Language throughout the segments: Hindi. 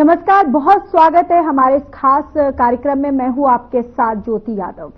नमस्कार, बहुत स्वागत है हमारे इस खास कार्यक्रम में। मैं हूं आपके साथ ज्योति यादव।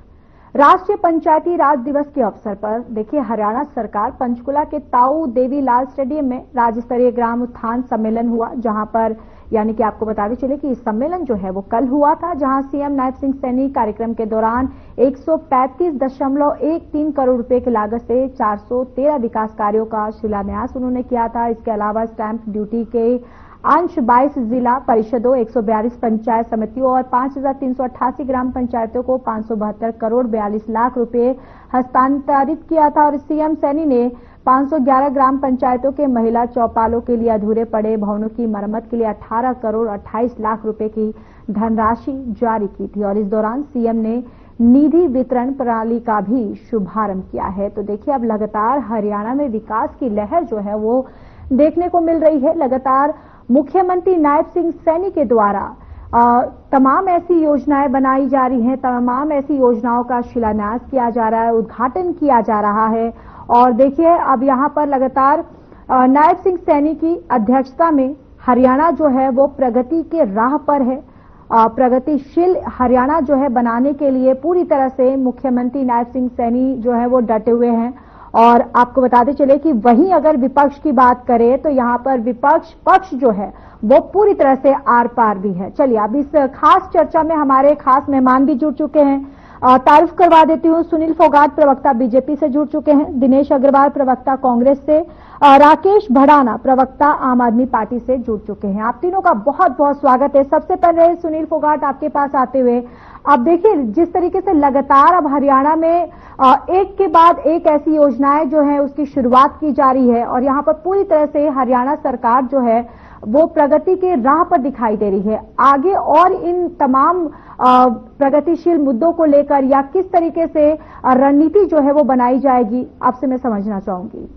राष्ट्रीय पंचायती राज दिवस के अवसर पर देखिए हरियाणा सरकार पंचकुला के ताऊ देवी लाल स्टेडियम में राज्य स्तरीय ग्राम उत्थान सम्मेलन हुआ, जहां पर यानी कि आपको बताते चले कि इस सम्मेलन जो है वो कल हुआ था, जहां सीएम नायब सिंह सैनी कार्यक्रम के दौरान 135.13 करोड़ रुपए की लागत से 413 विकास कार्यों का शिलान्यास उन्होंने किया था। इसके अलावा स्टैंप ड्यूटी के अंश 22 जिला परिषदों, 142 पंचायत समितियों और 5388 ग्राम पंचायतों को 572 करोड़ 42 लाख रुपए हस्तांतरित किया था। और सीएम सैनी ने 511 ग्राम पंचायतों के महिला चौपालों के लिए अधूरे पड़े भवनों की मरम्मत के लिए 18 करोड़ 28 लाख रुपए की धनराशि जारी की थी। और इस दौरान सीएम ने निधि वितरण प्रणाली का भी शुभारंभ किया है। तो देखिए अब लगातार हरियाणा में विकास की लहर जो है वो देखने को मिल रही है। लगातार मुख्यमंत्री नायब सिंह सैनी के द्वारा तमाम ऐसी योजनाएं बनाई जा रही हैं, तमाम ऐसी योजनाओं का शिलान्यास किया जा रहा है, उद्घाटन किया जा रहा है। और देखिए अब यहां पर लगातार नायब सिंह सैनी की अध्यक्षता में हरियाणा जो है वो प्रगति के राह पर है। प्रगतिशील हरियाणा जो है बनाने के लिए पूरी तरह से मुख्यमंत्री नायब सिंह सैनी जो है वो डटे हुए हैं। और आपको बताते चले कि वहीं अगर विपक्ष की बात करें तो यहां पर विपक्ष पक्ष जो है वो पूरी तरह से आर पार भी है। चलिए अब इस खास चर्चा में हमारे खास मेहमान भी जुड़ चुके हैं। तारुफ करवा देती हूं, सुनील फोगाट प्रवक्ता बीजेपी से जुड़ चुके हैं, दिनेश अग्रवाल प्रवक्ता कांग्रेस से, राकेश भड़ाना प्रवक्ता आम आदमी पार्टी से जुड़ चुके हैं। आप तीनों का बहुत बहुत स्वागत है। सबसे पहले सुनील फोगाट आपके पास आते हुए, अब देखिए जिस तरीके से लगातार अब हरियाणा में एक के बाद एक ऐसी योजनाएं जो है उसकी शुरुआत की जा रही है और यहां पर पूरी तरह से हरियाणा सरकार जो है वो प्रगति के राह पर दिखाई दे रही है। आगे और इन तमाम प्रगतिशील मुद्दों को लेकर या किस तरीके से रणनीति जो है वो बनाई जाएगी, आपसे मैं समझना चाहूंगी।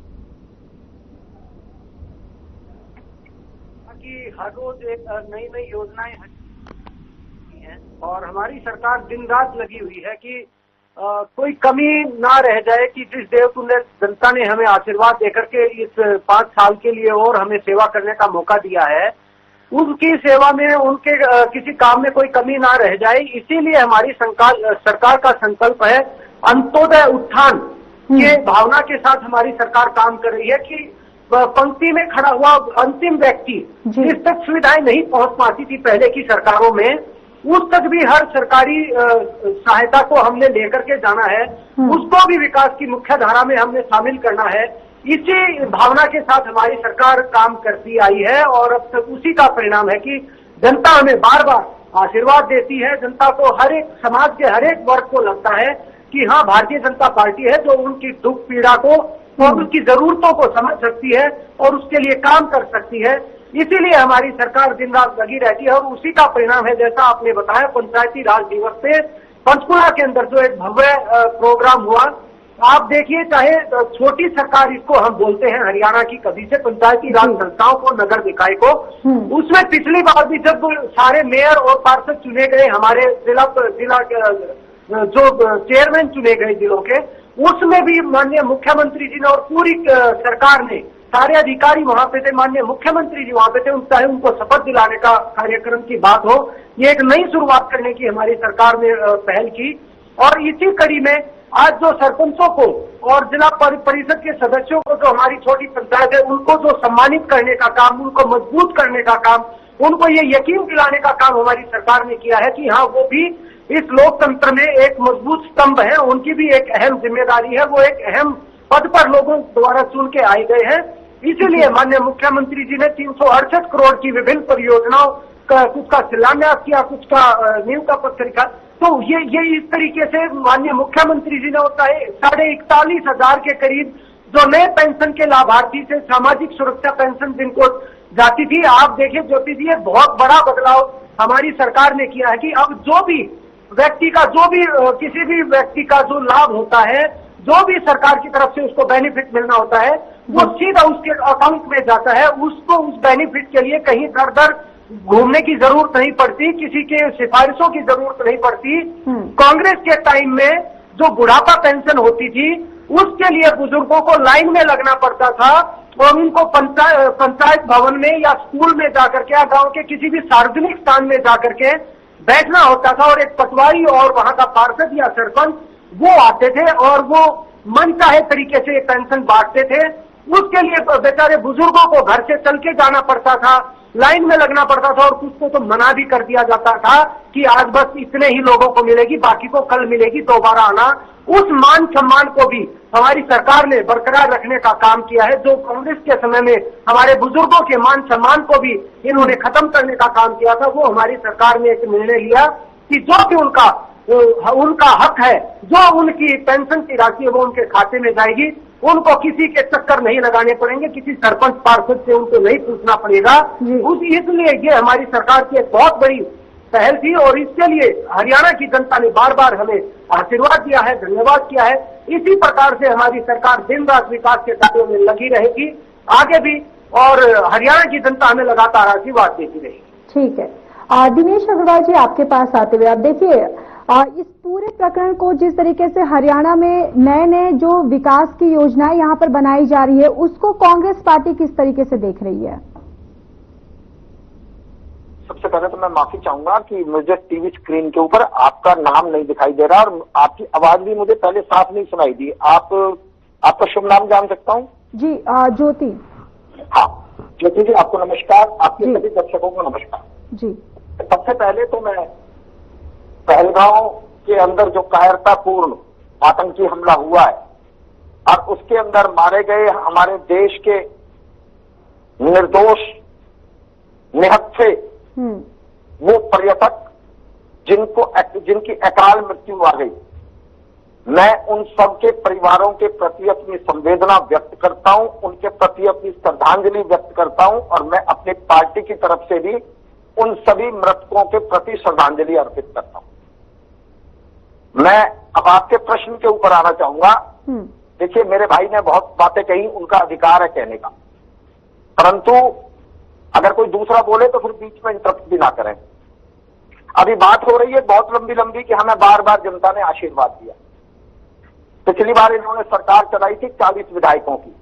हर रोज एक नई नई योजनाएं हैं और हमारी सरकार दिन रात लगी हुई है कि कोई कमी ना रह जाए कि जिस देवतुल्य जनता ने हमें आशीर्वाद देकर के इस 5 साल के लिए और हमें सेवा करने का मौका दिया है, उनकी सेवा में उनके किसी काम में कोई कमी ना रह जाए। इसीलिए हमारी सरकार का संकल्प है अंत्योदय उत्थान के भावना के साथ हमारी सरकार काम कर रही है कि पंक्ति में खड़ा हुआ अंतिम व्यक्ति जिस तक सुविधाएं नहीं पहुंच पाती थी पहले की सरकारों में, उस तक भी हर सरकारी सहायता को हमने लेकर के जाना है, उसको भी विकास की मुख्य धारा में हमने शामिल करना है। इसी भावना के साथ हमारी सरकार काम करती आई है और अब तक उसी का परिणाम है कि जनता हमें बार बार आशीर्वाद देती है। जनता को हर एक समाज के हर एक वर्ग को लगता है कि हाँ, भारतीय जनता पार्टी है जो उनकी दुख पीड़ा को और उनकी जरूरतों को समझ सकती है और उसके लिए काम कर सकती है। इसीलिए हमारी सरकार दिन रात लगी रहती है और उसी का परिणाम है, जैसा आपने बताया, पंचायती राज दिवस पे पंचकुला के अंदर जो एक भव्य प्रोग्राम हुआ। आप देखिए, चाहे छोटी सरकार इसको हम बोलते हैं हरियाणा की कभी से, पंचायती राज संस्थाओं को, नगर निकाय को, उसमें पिछली बार भी जब सारे मेयर और पार्षद चुने गए, हमारे जिला जो चेयरमैन चुने गए जिलों के, उसमें भी माननीय मुख्यमंत्री जी ने और पूरी सरकार ने, सारे अधिकारी वहां पे थे, माननीय मुख्यमंत्री जी वहां पे थे, चाहे उनको शपथ दिलाने का कार्यक्रम की बात हो, ये एक नई शुरुआत करने की हमारी सरकार ने पहल की। और इसी कड़ी में आज जो सरपंचों को और जिला परिषद के सदस्यों को, जो हमारी छोटी पंचायत है, उनको जो सम्मानित करने का काम, उनको मजबूत करने का काम, उनको ये यकीन दिलाने का काम हमारी सरकार ने किया है कि हाँ, वो भी इस लोकतंत्र में एक मजबूत स्तंभ है, उनकी भी एक अहम जिम्मेदारी है, वो एक अहम पद पर लोगों द्वारा चुन के आए गए हैं। इसीलिए माननीय मुख्यमंत्री जी ने 368 करोड़ की विभिन्न परियोजनाओं का कुछ का शिलान्यास किया, कुछ का नींव का पत्थर रखा। तो ये इस तरीके से माननीय मुख्यमंत्री जी ने होता है 41,500 के करीब जो नए पेंशन के लाभार्थी थे, सामाजिक सुरक्षा पेंशन जिनको जाती थी। आप देखिए ज्योति जी, ये बहुत बड़ा बदलाव हमारी सरकार ने किया है कि अब जो भी व्यक्ति का, जो भी किसी भी व्यक्ति का जो लाभ होता है, जो भी सरकार की तरफ से उसको बेनिफिट मिलना होता है, वो सीधा उसके अकाउंट में जाता है। उसको उस बेनिफिट के लिए कहीं दर दर घूमने की जरूरत नहीं पड़ती, किसी के सिफारिशों की जरूरत नहीं पड़ती। कांग्रेस के टाइम में जो बुढ़ापा पेंशन होती थी, उसके लिए बुजुर्गों को लाइन में लगना पड़ता था और उनको पंचायत भवन में या स्कूल में जाकर के या गांव के किसी भी सार्वजनिक स्थान में जाकर के बैठना होता था और एक पटवारी और वहां का पार्षद या सरपंच वो आते थे और वो मन चाहे तरीके से पेंशन बांटते थे। उसके लिए बेचारे बुजुर्गों को घर से चल के जाना पड़ता था, लाइन में लगना पड़ता था और कुछ को तो मना भी कर दिया जाता था कि आज बस इतने ही लोगों को मिलेगी, बाकी को कल मिलेगी, दोबारा आना। उस मान सम्मान को भी हमारी सरकार ने बरकरार रखने का काम किया है। जो कांग्रेस के समय में हमारे बुजुर्गों के मान सम्मान को भी इन्होंने खत्म करने का काम किया था, वो हमारी सरकार ने एक निर्णय लिया कि जो भी उनका हक है, जो उनकी पेंशन की राशि है वो उनके खाते में जाएगी। उनको किसी के चक्कर नहीं लगाने पड़ेंगे, किसी सरपंच पार्षद से उनको नहीं पूछना पड़ेगा। इसलिए ये हमारी सरकार की एक बहुत बड़ी पहल थी और इसके लिए हरियाणा की जनता ने बार बार हमें आशीर्वाद दिया है, धन्यवाद किया है। इसी प्रकार से हमारी सरकार दिन रात विकास के कार्यों में लगी रहेगी आगे भी, और हरियाणा की जनता हमें लगातार आशीर्वाद देती रहेगी। ठीक है। दिनेश अग्रवाल जी, आपके पास आते हुए आप देखिए इस पूरे प्रकरण को जिस तरीके से हरियाणा में नए नए जो विकास की योजनाएं यहाँ पर बनाई जा रही है, उसको कांग्रेस पार्टी किस तरीके से देख रही है? सबसे पहले तो मैं माफी चाहूंगा कि मुझे टीवी स्क्रीन के ऊपर आपका नाम नहीं दिखाई दे रहा और आपकी आवाज भी मुझे पहले साफ नहीं सुनाई दी। आपका शुभ नाम जान सकता हूँ? जी, ज्योति। हाँ ज्योति जी, आपको नमस्कार, आपके सभी दर्शकों को नमस्कार जी। सबसे पहले तो मैं पहलगांव के अंदर जो कायरतापूर्ण आतंकी हमला हुआ है और उसके अंदर मारे गए हमारे देश के निर्दोष निहत्थे वो पर्यटक जिनकी अकाल मृत्यु आ गई, मैं उन सबके परिवारों के प्रति अपनी संवेदना व्यक्त करता हूं, उनके प्रति अपनी श्रद्धांजलि व्यक्त करता हूं और मैं अपनी पार्टी की तरफ से भी उन सभी मृतकों के प्रति श्रद्धांजलि अर्पित करता हूं। मैं अब आपके प्रश्न के ऊपर आना चाहूंगा। देखिए, मेरे भाई ने बहुत बातें कही, उनका अधिकार है कहने का, परंतु अगर कोई दूसरा बोले तो फिर बीच में इंटरप्ट भी ना करें। अभी बात हो रही है बहुत लंबी लंबी कि हमें बार बार जनता ने आशीर्वाद दिया। पिछली बार इन्होंने सरकार चलाई थी 40 विधायकों की,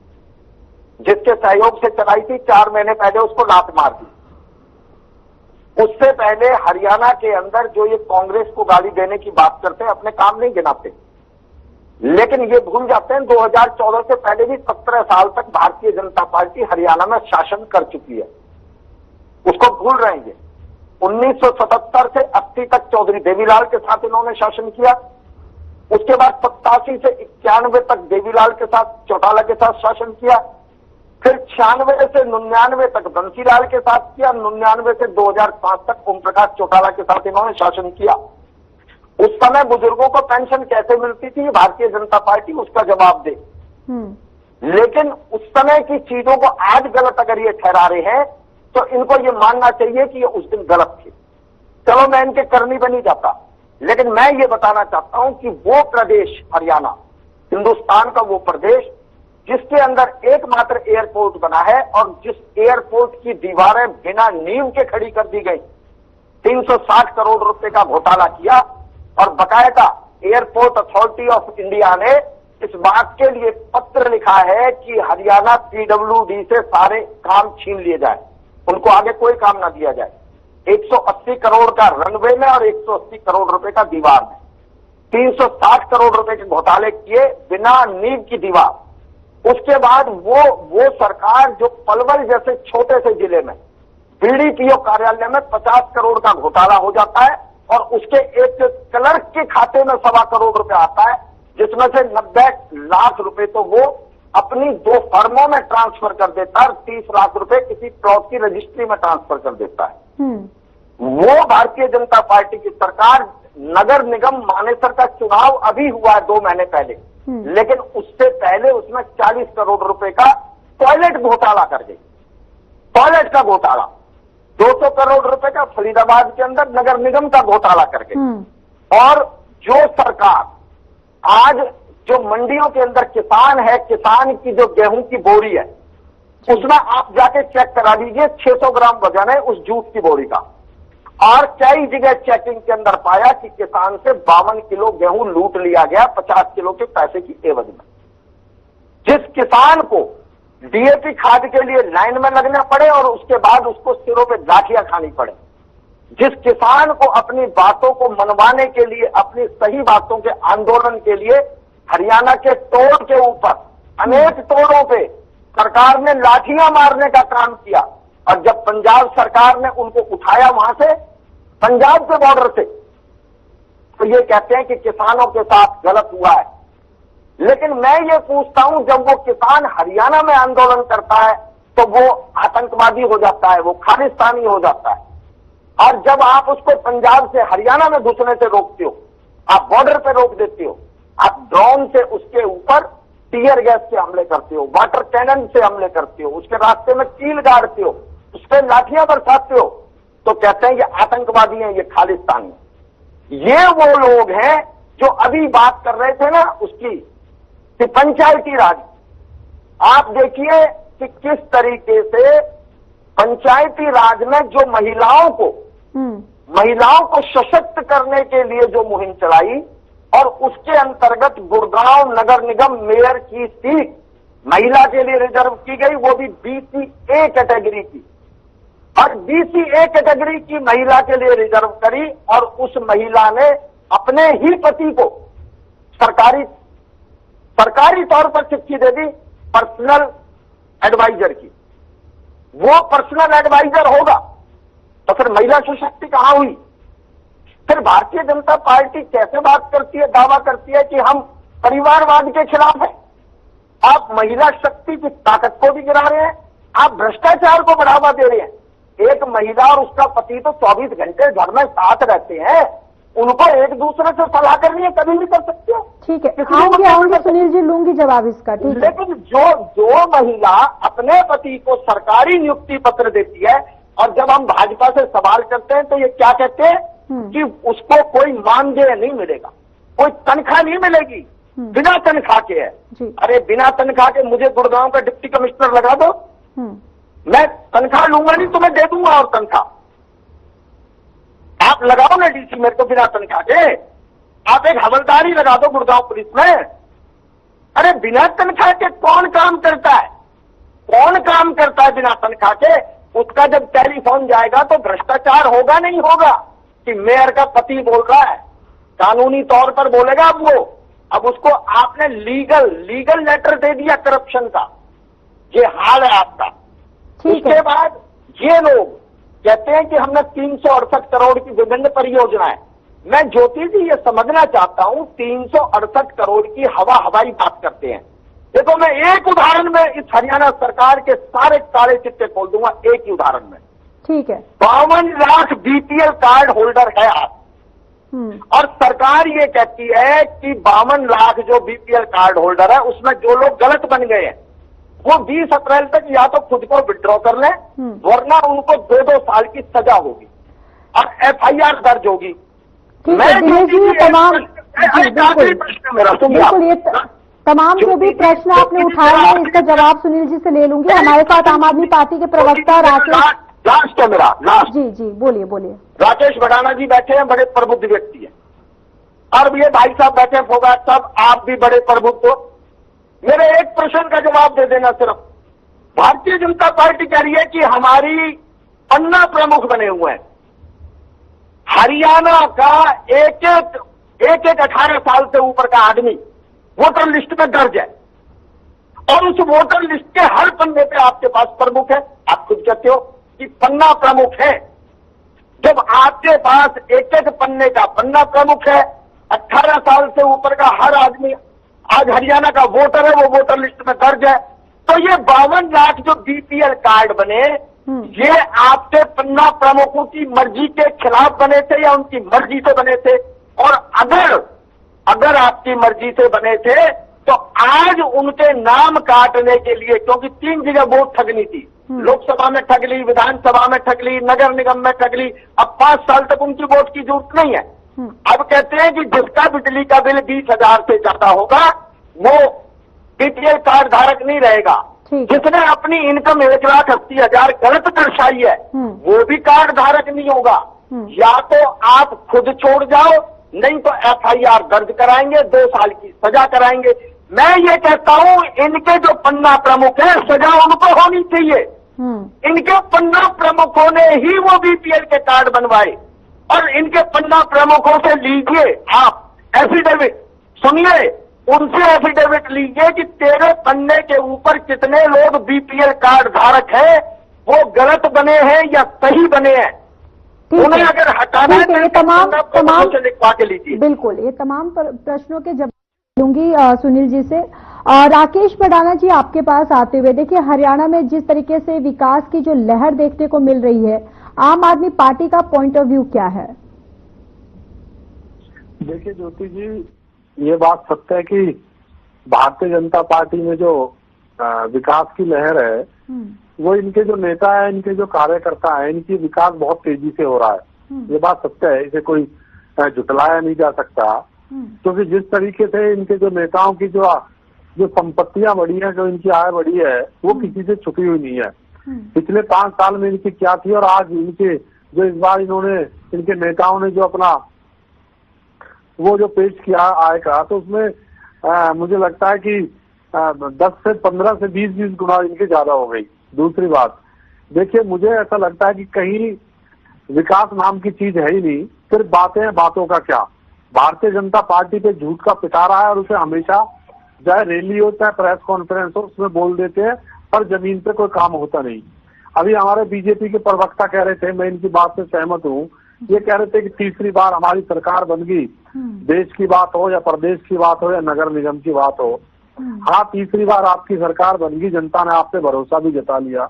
जिसके सहयोग से चलाई थी, 4 महीने पहले उसको लात मार दी। उससे पहले हरियाणा के अंदर जो ये कांग्रेस को गाली देने की बात करते हैं, अपने काम नहीं गिनाते, लेकिन ये भूल जाते हैं 2014 से पहले भी 17 साल तक भारतीय जनता पार्टी हरियाणा में शासन कर चुकी है, उसको भूल रहे हैं। 1977 से 80 तक चौधरी देवीलाल के साथ इन्होंने शासन किया, उसके बाद 87 से 91 तक देवीलाल के साथ, चौटाला के साथ शासन किया, फिर 96 से 99 तक बंसीलाल के साथ किया, 99 से 2005 तक ओम प्रकाश चौटाला के साथ इन्होंने शासन किया। उस समय बुजुर्गों को पेंशन कैसे मिलती थी भारतीय जनता पार्टी उसका जवाब दे। लेकिन उस समय की चीजों को आज गलत अगर ये ठहरा रहे हैं तो इनको ये मानना चाहिए कि ये उस दिन गलत थे। चलो, मैं इनके करनी पे नहीं जाता, लेकिन मैं ये बताना चाहता हूं कि वो प्रदेश हरियाणा, हिंदुस्तान का वो प्रदेश जिसके अंदर एकमात्र एयरपोर्ट बना है और जिस एयरपोर्ट की दीवारें बिना नींव के खड़ी कर दी गई, 360 करोड़ रुपए का घोटाला किया और बकायदा एयरपोर्ट अथॉरिटी ऑफ इंडिया ने इस बात के लिए पत्र लिखा है कि हरियाणा पीडब्ल्यूडी से सारे काम छीन लिए जाए, उनको आगे कोई काम ना दिया जाए। 180 करोड़ का रनवे में और 180 करोड़ रुपए का दीवार में 360 करोड़ रुपए के घोटाले किए बिना नींव की दीवार। उसके बाद वो सरकार जो पलवल जैसे छोटे से जिले में बीडीपीओ कार्यालय में 50 करोड़ का घोटाला हो जाता है और उसके एक क्लर्क के खाते में 1.25 करोड़ रुपए आता है, जिसमें से 90 लाख रुपए तो वो अपनी 2 फर्मों में ट्रांसफर कर देता है और 30 लाख रुपए किसी प्लॉट की रजिस्ट्री में ट्रांसफर कर देता है। वो भारतीय जनता पार्टी की सरकार, नगर निगम मानेसर का चुनाव अभी हुआ है 2 महीने पहले, लेकिन उससे पहले उसमें 40 करोड़ रुपए का टॉयलेट घोटाला कर गई। टॉयलेट का घोटाला 200 करोड़ रुपए का फरीदाबाद के अंदर नगर निगम का घोटाला कर गई। और जो सरकार आज जो मंडियों के अंदर किसान है, किसान की जो गेहूं की बोरी है, उसमें आप जाके चेक करा लीजिए 600 ग्राम वजन है उस जूट की बोरी का, और कई जगह चेकिंग के अंदर पाया कि किसान से 52 किलो गेहूं लूट लिया गया 50 किलो के पैसे की एवज में। जिस किसान को डीएपी खाद के लिए लाइन में लगना पड़े और उसके बाद उसको सिरों पे लाठियां खानी पड़े। जिस किसान को अपनी बातों को मनवाने के लिए, अपनी सही बातों के आंदोलन के लिए हरियाणा के तोड़ के ऊपर अनेक तोड़ों पे सरकार ने लाठियां मारने का काम किया, और जब पंजाब सरकार ने उनको उठाया वहां से, पंजाब के बॉर्डर से, तो ये कहते हैं कि किसानों के साथ गलत हुआ है। लेकिन मैं ये पूछता हूं, जब वो किसान हरियाणा में आंदोलन करता है तो वो आतंकवादी हो जाता है, वो खालिस्तानी हो जाता है, और जब आप उसको पंजाब से हरियाणा में घुसने से रोकते हो, आप बॉर्डर पे रोक देते हो, आप ड्रोन से उसके ऊपर टीयर गैस से हमले करते हो, वाटर कैनन से हमले करते हो, उसके रास्ते में कील गाड़ते हो, उस पर लाठियां बरसाते हो, तो कहते हैं ये आतंकवादी हैं, ये खालिस्तानी। ये वो लोग हैं जो अभी बात कर रहे थे ना उसकी, कि पंचायती राज। आप देखिए कि किस तरीके से पंचायती राज में जो महिलाओं को सशक्त करने के लिए जो मुहिम चलाई, और उसके अंतर्गत गुड़गांव नगर निगम मेयर की सीट महिला के लिए रिजर्व की गई, वो भी BCA कैटेगरी की, और BCA कैटेगरी की महिला के लिए रिजर्व करी, और उस महिला ने अपने ही पति को सरकारी तौर पर चिट्ठी दे दी पर्सनल एडवाइजर की। वो पर्सनल एडवाइजर होगा तो फिर महिला सशक्ति कहां हुई? फिर भारतीय जनता पार्टी कैसे बात करती है, दावा करती है कि हम परिवारवाद के खिलाफ हैं? आप महिला शक्ति की ताकत को भी गिरा रहे हैं, आप भ्रष्टाचार को बढ़ावा दे रहे हैं। एक महिला और उसका पति तो 24 घंटे घर में साथ रहते हैं, उनको एक दूसरे से सलाह करनी है, कभी नहीं कर सकते। ठीक है, आऊंगी सुनील जी, लूंगी जवाब इसका। ठीक है, लेकिन जो महिला अपने पति को सरकारी नियुक्ति पत्र देती है, और जब हम भाजपा से सवाल करते हैं तो ये क्या कहते हैं कि उसको कोई मानदेय नहीं मिलेगा, कोई तनख्वाह नहीं मिलेगी, बिना तनख्वाह के है। अरे बिना तनख्वाह के मुझे गुड़गांव का डिप्टी कमिश्नर लगा दो, मैं तनख्वाह लूंगा नहीं, तुम्हें दे दूंगा और तनख्वाह। आप लगाओ ना डीसी मेरे को बिना तनख्वाह के, आप एक हवलदारी लगा दो गुड़गांव पुलिस में। अरे बिना तनख्वाह के कौन काम करता है? कौन काम करता है बिना तनख्वाह के? उसका जब टेलीफोन जाएगा तो भ्रष्टाचार होगा नहीं होगा कि मेयर का पति बोल रहा है, कानूनी तौर पर बोलेगा अब उसको आपने लीगल लेटर दे दिया करप्शन का, ये हाल है आपका। उसके बाद ये लोग कहते हैं कि हमने 368 करोड़ की विभिन्न परियोजनाएं। मैं ज्योति जी ये समझना चाहता हूं, 368 करोड़ की हवाई बात करते हैं। देखो मैं एक उदाहरण में इस हरियाणा सरकार के सारे काले चिट्टे खोल दूंगा, एक ही उदाहरण में। ठीक है, 52 लाख BPL कार्ड होल्डर है आप, और सरकार ये कहती है कि 52 लाख जो BPL कार्ड होल्डर है उसमें जो लोग गलत बन गए हैं वो 20 अप्रैल तक या तो खुद को विड्रॉ कर लें, वरना उनको 2-2 साल की सजा होगी और FIR दर्ज होगी। तमाम जो भी प्रश्न आपने उठाए हैं इसका जवाब सुनील जी से ले लूंगी। हमारे साथ आम आदमी पार्टी के प्रवक्ता राकेश, लास्ट है मेरा, लास्ट। जी बोलिए। राकेश भड़ाना जी बैठे हैं, बड़े प्रबुद्ध व्यक्ति हैं, और ये भाई साहब बैठे हैं फोगाट साहब, आप भी बड़े प्रबुद्ध हो। मेरे एक प्रश्न का जवाब दे देना सिर्फ। भारतीय जनता पार्टी कह रही है कि हमारी पन्ना प्रमुख बने हुए हैं, हरियाणा का एक 18 साल से ऊपर का आदमी वोटर लिस्ट में दर्ज है, और उस वोटर लिस्ट के हर पन्ने पे आपके पास प्रमुख है। आप खुद कहते हो कि पन्ना प्रमुख है। जब आपके पास एक पन्ने का पन्ना प्रमुख है, 18 साल से ऊपर का हर आदमी आज हरियाणा का वोटर है, वो वोटर लिस्ट में दर्ज है, तो ये 52 लाख जो BPL कार्ड बने, ये आपके पन्ना प्रमुखों की मर्जी के खिलाफ बने थे या उनकी मर्जी से बने थे? और अगर आपकी मर्जी से बने थे तो आज उनके नाम काटने के लिए, क्योंकि 3 जगह वोट ठगनी थी, लोकसभा में ठग ली, विधानसभा में ठग ली, नगर निगम में ठग ली, अब 5 साल तक उनकी वोट की जरूरत नहीं है। अब कहते हैं कि जिसका बिजली का बिल 20,000 से ज्यादा होगा वो BPL कार्ड धारक नहीं रहेगा। जिसने अपनी इनकम 1,80,000 गलत दर्शाई है वो भी कार्ड धारक नहीं होगा। या तो आप खुद छोड़ जाओ, नहीं तो FIR दर्ज कराएंगे, 2 साल की सजा कराएंगे। मैं ये कहता हूं इनके जो पन्ना प्रमुख हैं सजा उनको होनी चाहिए। इनके पन्ना प्रमुखों ने ही वो बीपीएल के कार्ड बनवाए और इनके पन्ना प्रमुखों से लीजिए आप एफिडेविट, सुनिए उनसे एफिडेविट लीजिए कि तेरे पन्ने के ऊपर कितने लोग बीपीएल कार्ड धारक हैं, वो गलत बने हैं या सही बने हैं। उन्हें अगर हटाना है ये तमाम से लिखवा के लीजिए। बिल्कुल, ये तमाम प्रश्नों के जवाब लूंगी सुनील जी से। राकेश पडाना जी, आपके पास आते हुए देखिए, हरियाणा में जिस तरीके से विकास की जो लहर देखने को मिल रही है, आम आदमी पार्टी का पॉइंट ऑफ व्यू क्या है? देखिए ज्योति जी, ये बात सत्य है कि भारतीय जनता पार्टी में जो विकास की लहर है, वो इनके जो नेता है, इनके जो कार्यकर्ता है, इनकी विकास बहुत तेजी से हो रहा है। ये बात सत्य है, इसे कोई झुटलाया नहीं जा सकता। क्योंकि जिस तरीके से इनके जो नेताओं की जो संपत्तियां बढ़ी है, जो इनकी आय बढ़ी है, वो किसी से छुपी हुई नहीं है। पिछले 5 साल में इनकी क्या थी और आज इनके जो इस बार इनके नेताओं ने जो अपना वो जो पेश किया आय का, तो उसमें मुझे लगता है कि 10 से 15 से 20 गुना इनकी ज्यादा हो गई। दूसरी बात देखिए, मुझे ऐसा लगता है कि कहीं विकास नाम की चीज है ही नहीं, सिर्फ बातें हैं, बातों का क्या। भारतीय जनता पार्टी पे झूठ का पिटारा है और उसे हमेशा चाहे रैली हो चाहे प्रेस कॉन्फ्रेंस हो उसमें बोल देते हैं, पर जमीन पे कोई काम होता नहीं। अभी हमारे बीजेपी के प्रवक्ता कह रहे थे, मैं इनकी बात से सहमत हूँ, ये कह रहे थे कि तीसरी बार हमारी सरकार बन गई, देश की बात हो या प्रदेश की बात हो या नगर निगम की बात हो। हाँ, तीसरी बार आपकी सरकार बन गई, जनता ने आप पे भरोसा भी जता लिया।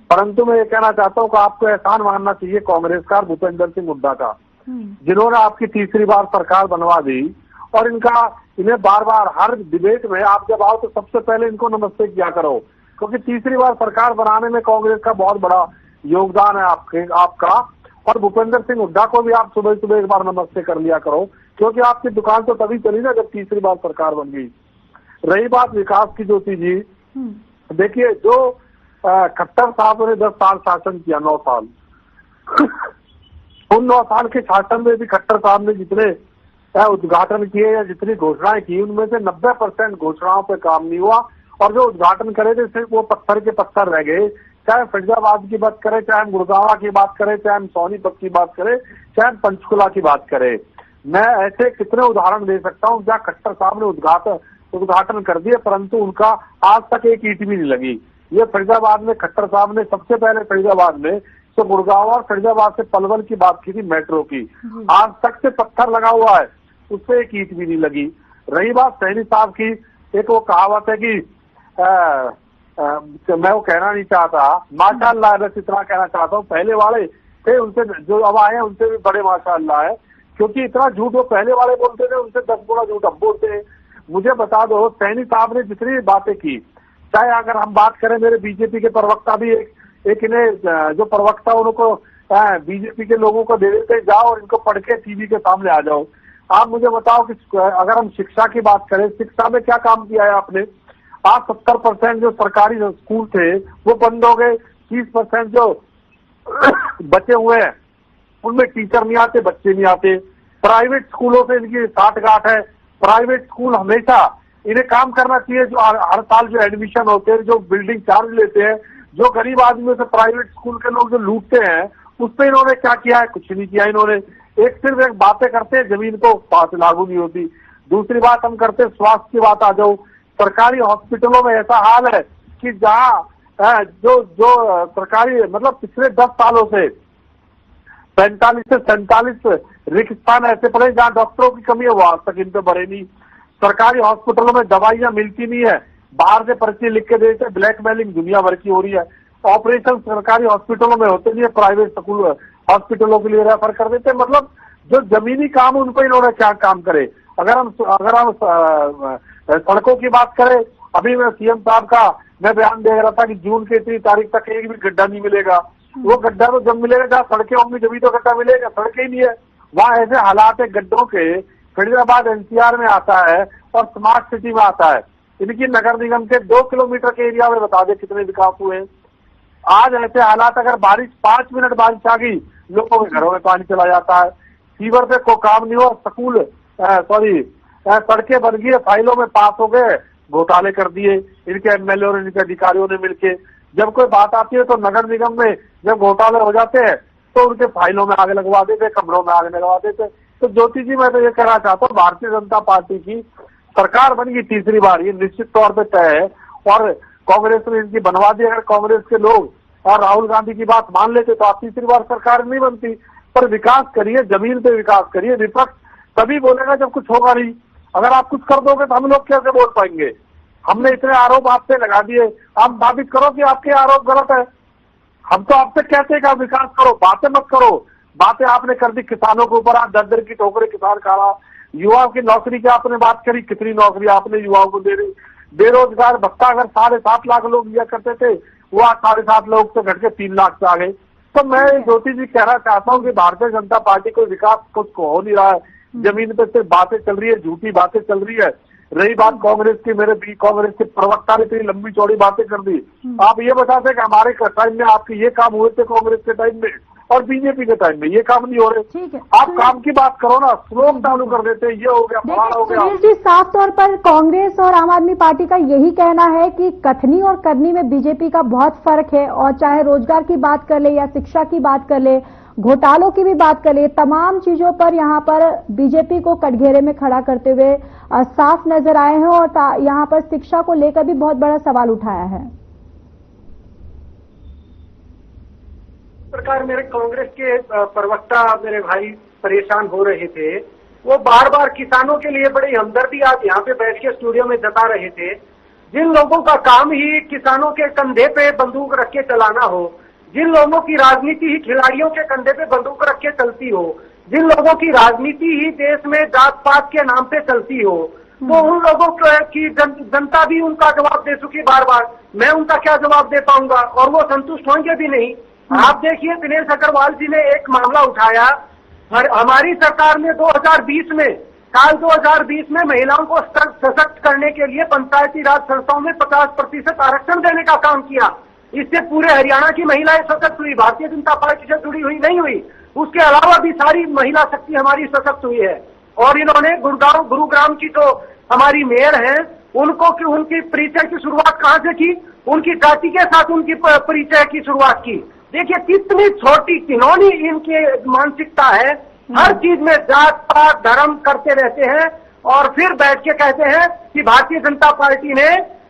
परंतु मैं ये कहना चाहता हूँ कि आपको एहसान मानना चाहिए कांग्रेस का, भूपेंद्र सिंह हुड्डा का, जिन्होंने आपकी तीसरी बार सरकार बनवा दी। और इन्हें बार बार हर डिबेट में आप जब आओ तो सबसे पहले इनको नमस्ते किया करो, क्योंकि तीसरी बार सरकार बनाने में कांग्रेस का बहुत बड़ा योगदान है आपका। और भूपेंद्र सिंह हुड्डा को भी आप सुबह सुबह एक बार नमस्ते कर लिया करो, क्योंकि आपकी दुकान तो तभी चली ना जब तीसरी बार सरकार बन गई। रही बात विकास की, ज्योति जी, देखिए जो खट्टर साहब ने 10 साल शासन किया, 9 साल उन 9 साल के शासन में भी खट्टर साहब ने जितने उद्घाटन किए या जितनी घोषणाएं की, उनमें से 90% घोषणाओं पे काम नहीं हुआ। और जो उद्घाटन करे थे सिर्फ वो पत्थर के पत्थर रह गए। चाहे फरीदाबाद की बात करें, चाहे हम गुड़गांव की बात करें, चाहे हम सोनीपत की बात करें, चाहे हम पंचकुला की बात करें, मैं ऐसे कितने उदाहरण दे सकता हूँ जहाँ खट्टर साहब ने उद्घाटन कर दिए, परंतु उनका आज तक एक ईंट भी नहीं लगी। ये फरीदाबाद में खट्टर साहब ने सबसे पहले फरीदाबाद में तो गुड़गांव और फरीदाबाद से पलवल की बात की थी, मेट्रो की। आज तक से पत्थर लगा हुआ है, उससे एक ईंट भी नहीं लगी। रही बात सैनी साहब की, एक वो कहावत है कि मैं वो कहना नहीं चाहता, माशाअल्लाह, बस इतना कहना चाहता हूँ, पहले वाले थे उनसे जो अब आए हैं उनसे भी बड़े माशाअल्लाह है, क्योंकि इतना झूठ वो पहले वाले बोलते थे, उनसे 10 गुना झूठ अब बोलते हैं। मुझे बता दो, सैनी साहब ने जितनी बातें की, चाहे अगर हम बात करें, मेरे बीजेपी के प्रवक्ता भी एक इन्हें जो प्रवक्ता उनको बीजेपी के लोगों को दे देते, जाओ और इनको पढ़ के टीवी के सामने आ जाओ। आप मुझे बताओ कि अगर हम शिक्षा की बात करें, शिक्षा में क्या काम किया है आपने? आज 70% जो सरकारी स्कूल थे वो बंद हो गए, 30% जो बचे हुए हैं उनमें टीचर नहीं आते, बच्चे नहीं आते। प्राइवेट स्कूलों से इनकी साठगांठ है। प्राइवेट स्कूल हमेशा इन्हें काम करना चाहिए, जो हर साल जो एडमिशन होते हैं, जो बिल्डिंग चार्ज लेते हैं, जो गरीब आदमियों से प्राइवेट स्कूल के लोग जो लूटते हैं, उस पर इन्होंने क्या किया है? कुछ नहीं किया इन्होंने। सिर्फ एक बातें करते हैं, जमीन को पास लागू नहीं होती। दूसरी बात हम करते हैं स्वास्थ्य की बात आ जाओ, सरकारी हॉस्पिटलों में ऐसा हाल है कि जहाँ जो सरकारी मतलब पिछले 10 सालों से 45 से 47 रिक्त स्थान ऐसे पड़े जहाँ डॉक्टरों की कमी है, वो आज तक इन पे बढ़े नहीं। सरकारी हॉस्पिटलों में दवाइयां मिलती नहीं है, बाहर से पर्ची लिख के देते, ब्लैकमेलिंग दुनिया भर की हो रही है। ऑपरेशन सरकारी हॉस्पिटलों में होते नहीं है, प्राइवेट स्कूल हॉस्पिटलों के लिए रेफर कर देते। मतलब जो जमीनी काम उनको इन्होंने क्या काम करे। अगर हम सड़कों की बात करें, अभी मैं सीएम साहब का मैं बयान दे रहा था कि जून की 3 तारीख तक एक भी गड्ढा नहीं मिलेगा। वो गड्ढा तो जब मिलेगा जहाँ सड़कें होंगी जब तो गड्ढा मिलेगा, सड़कें ही नहीं है। वहाँ ऐसे हालात है गड्ढों के। फरीदाबाद एनसीआर में आता है और स्मार्ट सिटी में आता है। इनकी नगर निगम के 2 किलोमीटर के एरिया में बता दे कितने विकास हुए। आज ऐसे हालात, अगर बारिश 5 मिनट बारिश आ गई, लोगों के घरों में पानी चला जाता है। सीवर पे कोई काम नहीं हुआ, सड़कें बन गई, फाइलों में पास हो गए, घोटाले कर दिए इनके एमएलए और इनके अधिकारियों ने मिलके। जब कोई बात आती है तो नगर निगम में जब घोटाले हो जाते हैं तो उनके फाइलों में आग लगवा देते, कमरों में आग लगवा देते। तो ज्योति जी, मैं तो ये कहना चाहता हूँ, भारतीय जनता पार्टी की सरकार बन गई तीसरी बार, ये निश्चित तौर पे तय है। और कांग्रेस ने इनकी बनवा दी। अगर कांग्रेस के लोग और राहुल गांधी की बात मान लेते तो आप तीसरी बार सरकार नहीं बनती। पर विकास करिए, जमीन पे विकास करिए। विपक्ष तभी बोलेगा जब कुछ होगा नहीं। अगर आप कुछ कर दोगे तो हम लोग कैसे बोल पाएंगे? हमने इतने आरोप आप पे लगा दिए, आप साबित करो कि आपके आरोप गलत है। हम तो आपसे कहते हैं कि आप विकास करो, बातें मत करो। बातें आपने कर दी किसानों के ऊपर, आज दर की ठोकरें किसान खा रहा। युवाओं की नौकरी की आपने बात करी, कितनी नौकरी आपने युवाओं को दे दी। बेरोजगार भत्ता अगर 7.5 लाख लोग दिया करते थे, वो आज 7.5 लाख से घट के 3 लाख से आ गए। तो मैं ज्योति जी कहना चाहता हूँ कि भारतीय जनता पार्टी को विकास कुछ हो नहीं रहा है। जमीन पे सिर्फ बातें चल रही है, झूठी बातें चल रही है। रही बात कांग्रेस की, मेरे भी कांग्रेस के प्रवक्ता ने इतनी लंबी चौड़ी बातें कर दी। आप ये बताते कि हमारे टाइम में आपके ये काम हुए थे कांग्रेस के टाइम में और बीजेपी के टाइम में ये काम नहीं हो रहे। आप काम की बात करो ना, स्लोग चालू कर देते, ये हो गया, फलाना हो गया। सुनील जी, साफ तौर पर कांग्रेस और आम आदमी पार्टी का यही कहना है कि कथनी और करनी में बीजेपी का बहुत फर्क है। और चाहे रोजगार की बात कर ले या शिक्षा की बात कर ले, घोटालों की भी बात कर ले, तमाम चीजों पर यहाँ पर बीजेपी को कटघरे में खड़ा करते हुए साफ नजर आए हैं। और यहाँ पर शिक्षा को लेकर भी बहुत बड़ा सवाल उठाया है। प्रकार मेरे कांग्रेस के प्रवक्ता मेरे भाई परेशान हो रहे थे। वो बार बार किसानों के लिए बड़ी हमदर्दी आज यहाँ पे बैठ के स्टूडियो में जता रहे थे। जिन लोगों का काम ही किसानों के कंधे पे बंदूक रख के चलाना हो, जिन लोगों की राजनीति ही खिलाड़ियों के कंधे पे बंदूक रख के चलती हो, जिन लोगों की राजनीति ही देश में जात पात के नाम पे चलती हो, तो उन लोगों की जनता भी उनका जवाब दे चुकी बार बार। मैं उनका क्या जवाब दे पाऊंगा? और वो संतुष्ट होंगे भी नहीं। आप देखिए, दिनेश अग्रवाल जी ने एक मामला उठाया। हमारी सरकार ने 2020 में, साल 2020 में महिलाओं को सशक्त करने के लिए पंचायती राज संस्थाओं में 50% आरक्षण देने का काम किया। इससे पूरे हरियाणा की महिलाएं सशक्त हुई, भारतीय जनता पार्टी से जुड़ी हुई नहीं हुई। उसके अलावा भी सारी महिला शक्ति हमारी सशक्त हुई है। और इन्होंने गुरुग्राम की जो हमारी मेयर हैं, उनको उनकी परिचय की शुरुआत कहां से की? उनकी जाति के साथ उनकी परिचय की शुरुआत की। देखिए कितनी छोटी किन्होंनी इनकी मानसिकता है। हर चीज में जात पात धर्म करते रहते हैं और फिर बैठ के कहते हैं कि भारतीय जनता पार्टी ने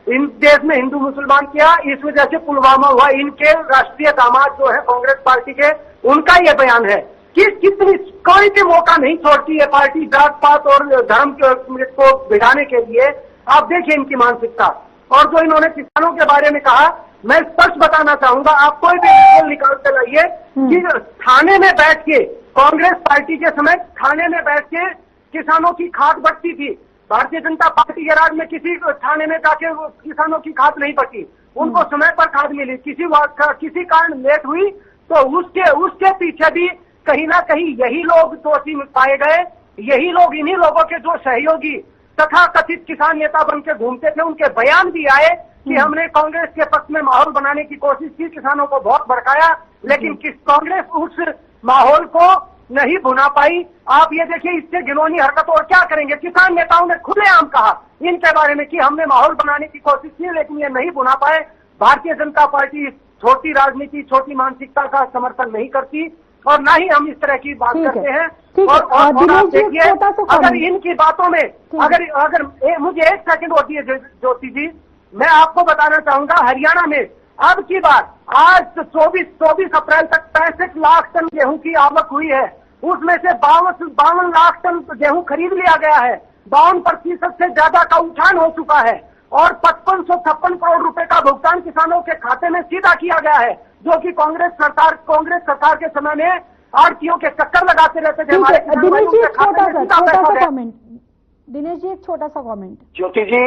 इन देश में हिंदू मुसलमान किया, इस वजह से पुलवामा हुआ। इनके राष्ट्रीय दामाद जो है कांग्रेस पार्टी के, उनका ये बयान है कि कितनी कोई भी मौका नहीं छोड़ती है पार्टी जात पात और धर्म को बिगाड़ने के लिए। आप देखिए इनकी मानसिकता। और जो इन्होंने किसानों के बारे में कहा, मैं स्पष्ट बताना चाहूंगा, आप कोई भी रिपोर्ट निकाल कर लाइए कि थाने में बैठ के कांग्रेस पार्टी के समय थाने में बैठ के किसानों की खाद बटती थी। भारतीय जनता पार्टी के राज में किसी थाने में जाके किसानों की खाद नहीं बटी, उनको समय पर खाद मिली। किसी कारण लेट हुई तो उसके पीछे भी कहीं ना कहीं यही लोग दोषी पाए गए। यही लोग, इन्हीं लोगों के जो सहयोगी तथा कथित किसान नेता बन के घूमते थे, उनके बयान भी आए कि हमने कांग्रेस के पक्ष में माहौल बनाने की कोशिश की, किसानों को बहुत भड़काया, लेकिन कांग्रेस उस माहौल को नहीं भुना पाई। आप ये देखिए, इससे घिनौनी हरकत और क्या करेंगे? किसान नेताओं ने खुलेआम कहा इनके बारे में कि हमने माहौल बनाने की कोशिश की, लेकिन ये नहीं भुना पाए। भारतीय जनता पार्टी छोटी राजनीति, छोटी मानसिकता का समर्थन नहीं करती और ना ही हम इस तरह की बात करते हैं। और आप देखिए, अगर इनकी बातों में अगर मुझे 1 सेकंड होती है ज्योति जी, मैं आपको बताना चाहूंगा, हरियाणा में अब की बार आज 24 अप्रैल तक 65 लाख टन गेहूं की आवक हुई है। उसमें से 52 लाख टन गेहूं खरीद लिया गया है। 52% से ज्यादा का उठान हो चुका है और 5556 करोड़ रुपए का भुगतान किसानों के खाते में सीधा किया गया है, जो कि कांग्रेस सरकार के समय में आड़तियों के चक्कर लगाते रहते थे। हमारे दिनेश जी एक छोटा सा कमेंट। ज्योति जी,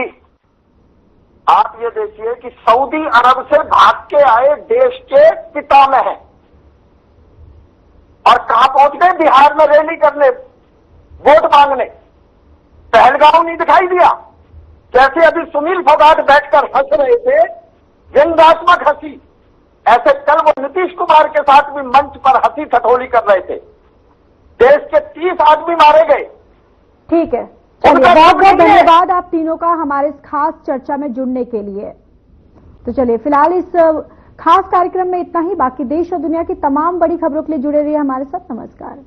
आप ये देखिए कि सऊदी अरब से भाग के आए देश के पितामह हैं और कहां पहुंच गए? बिहार में रैली करने, वोट मांगने। पहलगांव नहीं दिखाई दिया? जैसे अभी सुनील फोगाट बैठकर हंस रहे थे, व्यंग्यात्मक हंसी, ऐसे कल वो नीतीश कुमार के साथ भी मंच पर हंसी ठठोली कर रहे थे। देश के 30 आदमी मारे गए। ठीक है। चलिए, बहुत बहुत धन्यवाद आप तीनों का हमारे इस खास चर्चा में जुड़ने के लिए। तो चलिए, फिलहाल इस खास कार्यक्रम में इतना ही। बाकी देश और दुनिया की तमाम बड़ी खबरों के लिए जुड़े रहिए हमारे साथ। नमस्कार।